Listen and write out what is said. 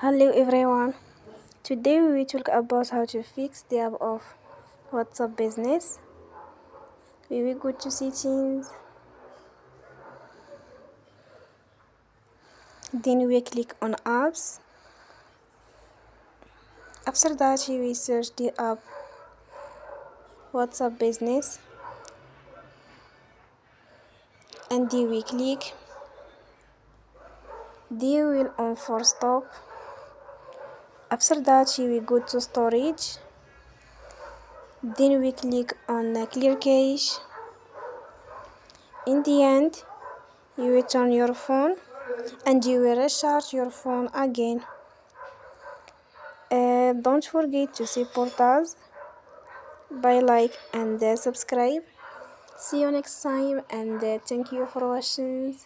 Hello everyone. Today we will talk about how to fix the app of WhatsApp Business. We will go to settings. Then we click on apps. After that we will search the app WhatsApp Business. And then we click. Then we will on for stop. After that we will go to storage. Then we click on clear cache. In the end, you will turn your phone and you will recharge your phone again. Don't forget to support us by like and subscribe. See you next time and thank you for watching.